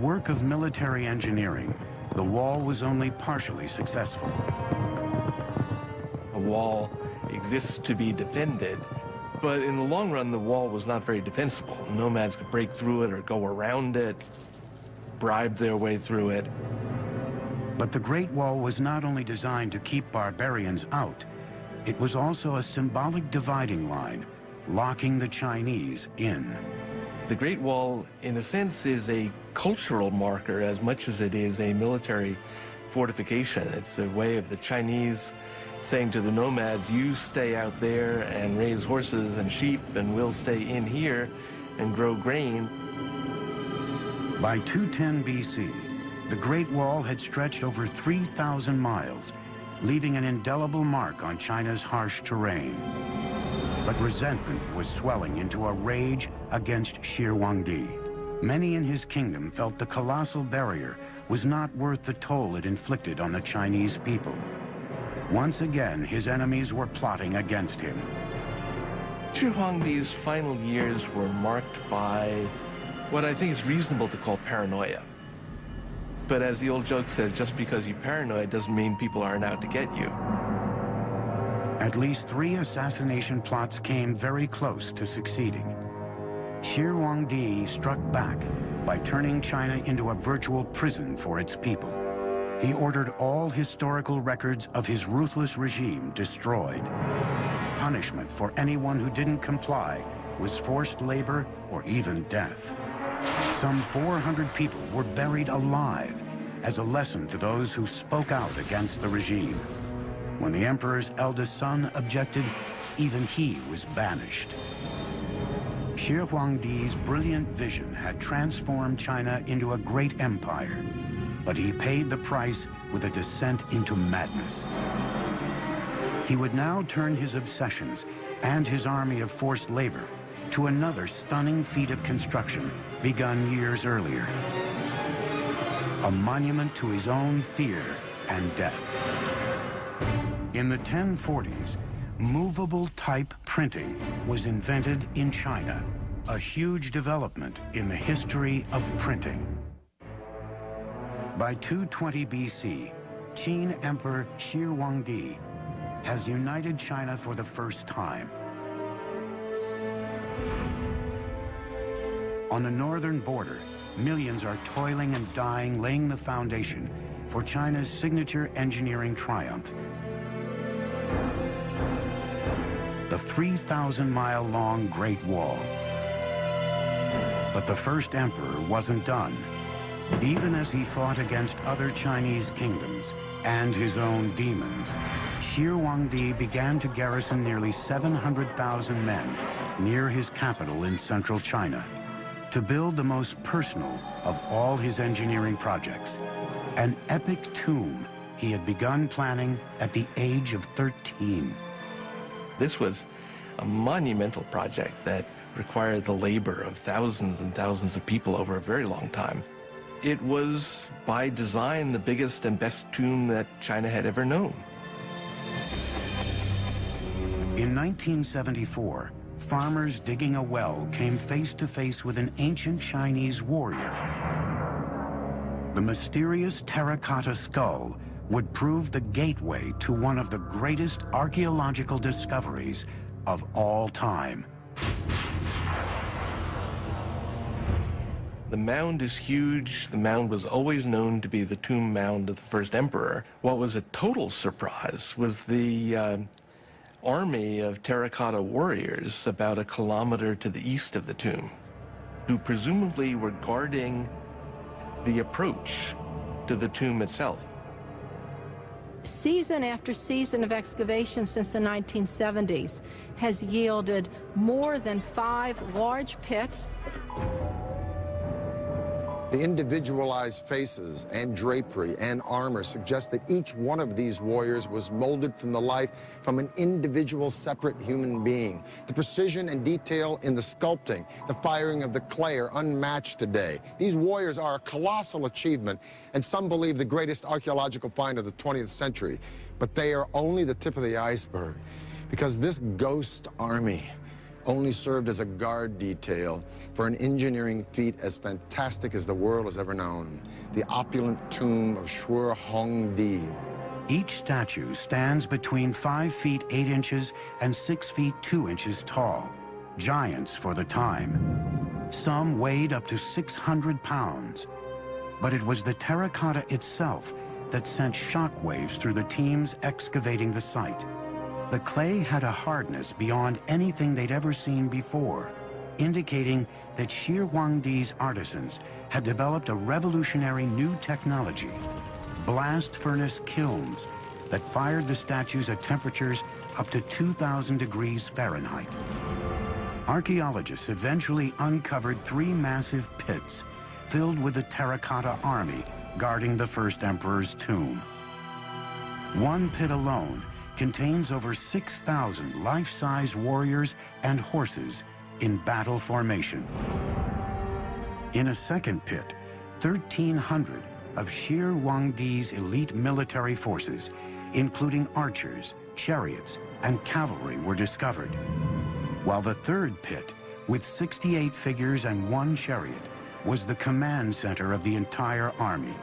Work of military engineering, the wall was only partially successful. A wall exists to be defended, but in the long run, the wall was not very defensible. Nomads could break through it or go around it, bribe their way through it. But the Great Wall was not only designed to keep barbarians out, it was also a symbolic dividing line, locking the Chinese in. The Great Wall, in a sense, is a cultural marker as much as it is a military fortification. It's the way of the Chinese saying to the nomads, you stay out there and raise horses and sheep, and we'll stay in here and grow grain. By 210 BC, the Great Wall had stretched over 3,000 miles, leaving an indelible mark on China's harsh terrain. But resentment was swelling into a rage against Shi Huangdi. Many in his kingdom felt the colossal barrier was not worth the toll it inflicted on the Chinese people. Once again, his enemies were plotting against him. Shi Huangdi's final years were marked by what I think is reasonable to call paranoia. But as the old joke says, just because you're paranoid doesn't mean people aren't out to get you. At least 3 assassination plots came very close to succeeding. Shi Huangdi struck back by turning China into a virtual prison for its people. He ordered all historical records of his ruthless regime destroyed. Punishment for anyone who didn't comply was forced labor or even death. Some 400 people were buried alive as a lesson to those who spoke out against the regime. When the emperor's eldest son objected, even he was banished. Shi Huangdi's brilliant vision had transformed China into a great empire, but he paid the price with a descent into madness. He would now turn his obsessions and his army of forced labor to another stunning feat of construction begun years earlier. A monument to his own fear and death. In the 1040s, movable type printing was invented in China, a huge development in the history of printing. By 220 BC, Qin Emperor Shi Huangdi has united China for the first time. On the northern border, millions are toiling and dying, laying the foundation for China's signature engineering triumph. The 3,000-mile-long Great Wall. But the first emperor wasn't done. Even as he fought against other Chinese kingdoms and his own demons, Shi Huangdi began to garrison nearly 700,000 men near his capital in central China to build the most personal of all his engineering projects, an epic tomb he had begun planning at the age of 13. This was a monumental project that required the labor of thousands and thousands of people over a very long time. It was, by design, the biggest and best tomb that China had ever known. In 1974, farmers digging a well came face to face with an ancient Chinese warrior. The mysterious terracotta skull would prove the gateway to one of the greatest archaeological discoveries of all time. The mound is huge. The mound was always known to be the tomb mound of the first emperor. What was a total surprise was the army of terracotta warriors about a kilometer to the east of the tomb, who presumably were guarding the approach to the tomb itself. Season after season of excavation since the 1970s has yielded more than 5 large pits. The individualized faces and drapery and armor suggest that each one of these warriors was molded from the life from an individual, separate human being. The precision and detail in the sculpting, the firing of the clay are unmatched today. These warriors are a colossal achievement, and some believe the greatest archaeological find of the 20th century. But they are only the tip of the iceberg, because this ghost army only served as a guard detail for an engineering feat as fantastic as the world has ever known, the opulent tomb of Shwe Hongdi. Each statue stands between 5 feet 8 inches and 6 feet 2 inches tall, giants for the time. Some weighed up to 600 pounds. But it was the terracotta itself that sent shockwaves through the teams excavating the site. The clay had a hardness beyond anything they'd ever seen before, indicating that Shwe Hongdi's artisans had developed a revolutionary new technology, blast furnace kilns that fired the statues at temperatures up to 2,000 degrees Fahrenheit. Archaeologists eventually uncovered 3 massive pits filled with the terracotta army guarding the first emperor's tomb. One pit alone contains over 6,000 life-size warriors and horses in battle formation. In a second pit, 1,300 of Shwe Hongdi's elite military forces, including archers, chariots, and cavalry, were discovered. While the third pit, with 68 figures and 1 chariot, was the command center of the entire army,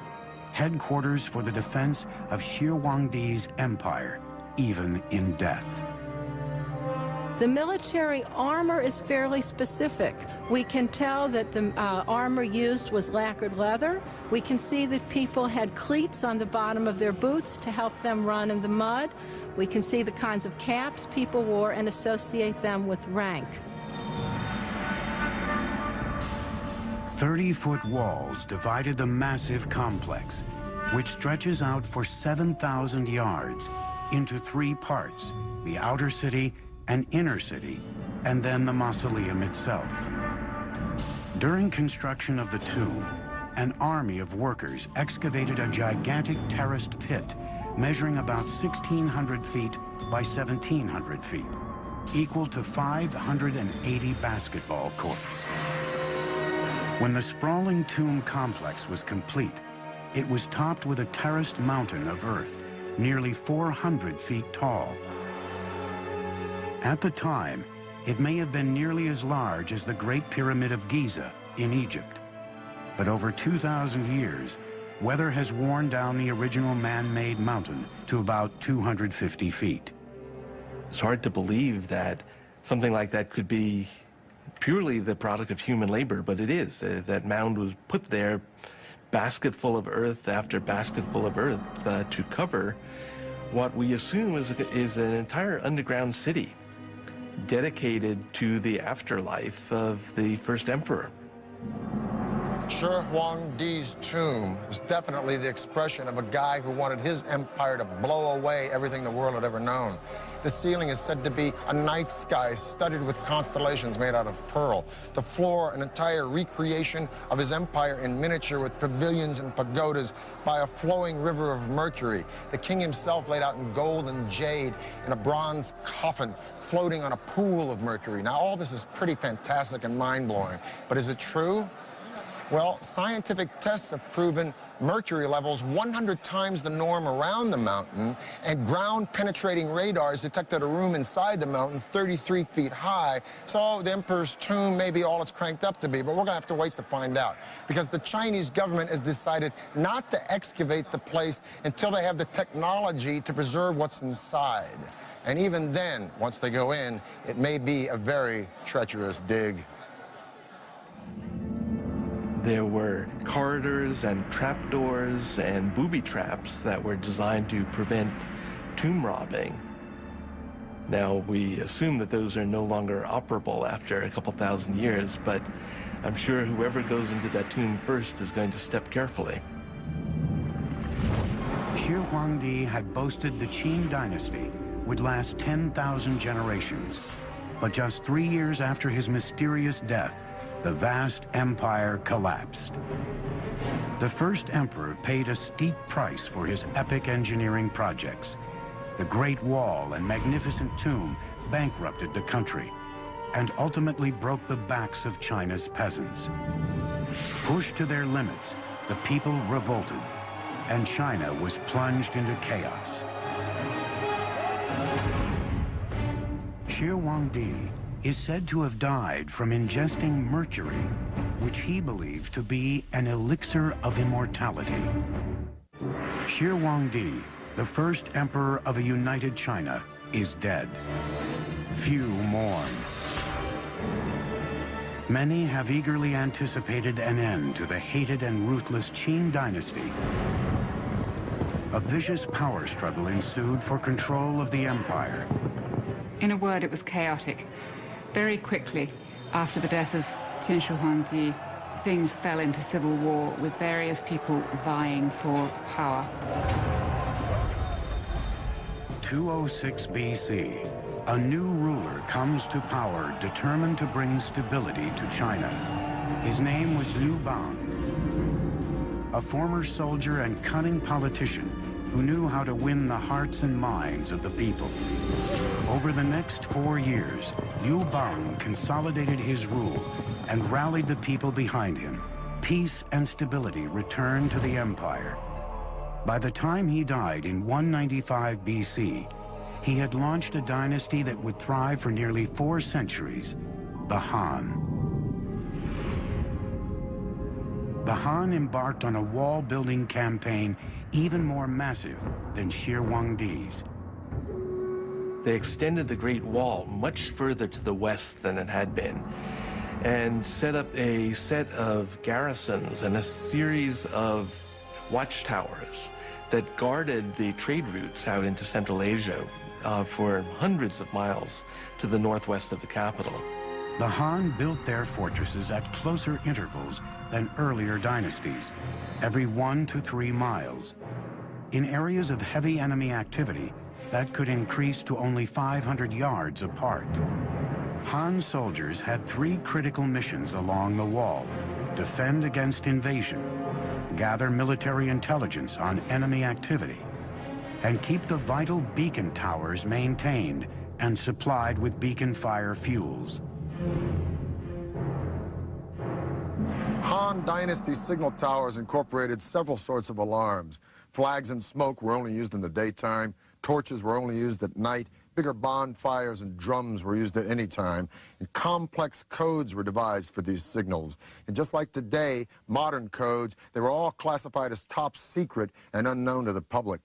headquarters for the defense of Shwe Hongdi's empire, even in death. The military armor is fairly specific. We can tell that the armor used was lacquered leather. We can see that people had cleats on the bottom of their boots to help them run in the mud. We can see the kinds of caps people wore and associate them with rank. 30-foot walls divided the massive complex, which stretches out for 7,000 yards into 3 parts, the outer city, an inner city, and then the mausoleum itself. During construction of the tomb, an army of workers excavated a gigantic terraced pit measuring about 1,600 feet by 1,700 feet, equal to 580 basketball courts. When the sprawling tomb complex was complete, it was topped with a terraced mountain of earth, nearly 400 feet tall. At the time, it may have been nearly as large as the Great Pyramid of Giza in Egypt. But over 2,000 years, weather has worn down the original man-made mountain to about 250 feet. It's hard to believe that something like that could be purely the product of human labor, but it is. That mound was put there, basketful of earth after basketful of earth, to cover what we assume is an entire underground city dedicated to the afterlife of the first emperor. Shwe Hongdi's tomb is definitely the expression of a guy who wanted his empire to blow away everything the world had ever known. The ceiling is said to be a night sky studded with constellations made out of pearl. The floor, an entire recreation of his empire in miniature with pavilions and pagodas by a flowing river of mercury. The king himself laid out in gold and jade in a bronze coffin floating on a pool of mercury. Now, all this is pretty fantastic and mind-blowing, but is it true? Well, scientific tests have proven mercury levels 100 times the norm around the mountain, and ground-penetrating radars detected a room inside the mountain 33 feet high. So the emperor's tomb may be all it's cranked up to be, but we're going to have to wait to find out, because the Chinese government has decided not to excavate the place until they have the technology to preserve what's inside. And even then, once they go in, it may be a very treacherous dig. There were corridors and trapdoors and booby traps that were designed to prevent tomb robbing. Now, we assume that those are no longer operable after a couple thousand years, but I'm sure whoever goes into that tomb first is going to step carefully. Shwe Hongdi had boasted the Qin dynasty would last 10,000 generations, but just 3 years after his mysterious death, the vast empire collapsed. The first emperor paid a steep price for his epic engineering projects. The Great Wall and magnificent tomb bankrupted the country and ultimately broke the backs of China's peasants. Pushed to their limits, the people revolted, and China was plunged into chaos. Shwe Hongdi is said to have died from ingesting mercury, which he believed to be an elixir of immortality. Shi Huangdi, the first emperor of a united China, is dead. Few mourn. Many have eagerly anticipated an end to the hated and ruthless Qing dynasty. A vicious power struggle ensued for control of the empire. In a word, it was chaotic. Very quickly, after the death of Shi Huangdi, things fell into civil war with various people vying for power. 206 BC, a new ruler comes to power determined to bring stability to China. His name was Liu Bang, a former soldier and cunning politician who knew how to win the hearts and minds of the people. Over the next 4 years, Liu Bang consolidated his rule and rallied the people behind him. Peace and stability returned to the empire. By the time he died in 195 BC, he had launched a dynasty that would thrive for nearly 4 centuries, the Han. The Han embarked on a wall-building campaign even more massive than Shi Huangdi's. They extended the Great Wall much further to the west than it had been, and set up a set of garrisons and a series of watchtowers that guarded the trade routes out into Central Asia for hundreds of miles to the northwest of the capital. The Han built their fortresses at closer intervals than earlier dynasties, every 1 to 3 miles. In areas of heavy enemy activity, that could increase to only 500 yards apart. Han soldiers had 3 critical missions along the wall: defend against invasion, gather military intelligence on enemy activity, and keep the vital beacon towers maintained and supplied with beacon fire fuels. Han Dynasty signal towers incorporated several sorts of alarms. Flags and smoke were only used in the daytime. Torches were only used at night. Bigger bonfires and drums were used at any time. And complex codes were devised for these signals. And just like today, modern codes, they were all classified as top secret and unknown to the public.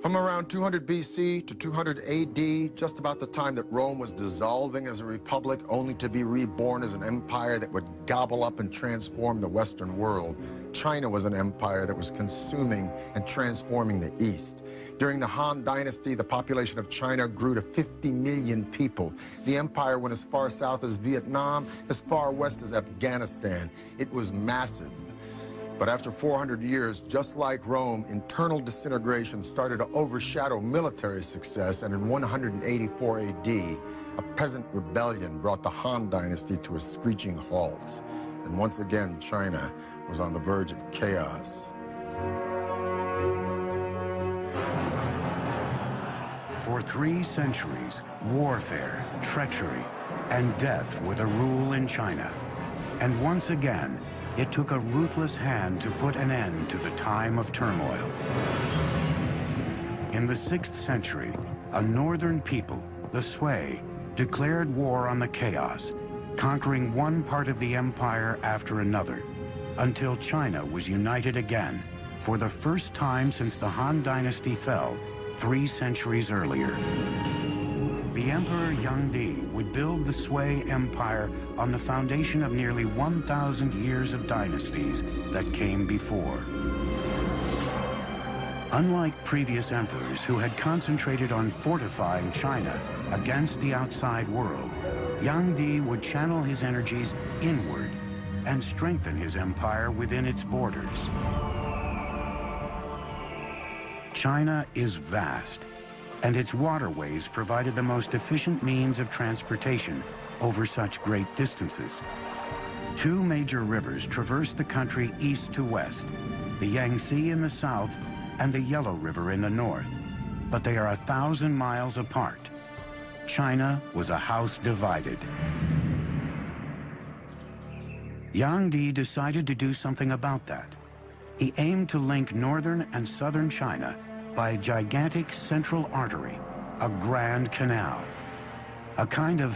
From around 200 BC to 200 AD, just about the time that Rome was dissolving as a republic, only to be reborn as an empire that would gobble up and transform the Western world, China was an empire that was consuming and transforming the East. During the Han Dynasty, the population of China grew to 50 million people. The empire went as far south as Vietnam, as far west as Afghanistan. It was massive. But after 400 years, just like Rome, internal disintegration started to overshadow military success, and in 184 AD, a peasant rebellion brought the Han Dynasty to a screeching halt. And once again, China was on the verge of chaos. For 3 centuries, warfare, treachery, and death were the rule in China. And once again, it took a ruthless hand to put an end to the time of turmoil. In the 6th century, a northern people, the Sui, declared war on the chaos, conquering one part of the empire after another, until China was united again, for the first time since the Han Dynasty fell 3 centuries earlier. The Emperor Yangtze would build the Sui Empire on the foundation of nearly 1,000 years of dynasties that came before. Unlike previous emperors who had concentrated on fortifying China against the outside world, Yangtze would channel his energies inward and strengthen his empire within its borders. China is vast, and its waterways provided the most efficient means of transportation over such great distances. 2 major rivers traverse the country east to west, the Yangtze in the south and the Yellow River in the north, but they are 1,000 miles apart. China was a house divided. Yangtze decided to do something about that. He aimed to link northern and southern China by a gigantic central artery, a grand canal. a kind of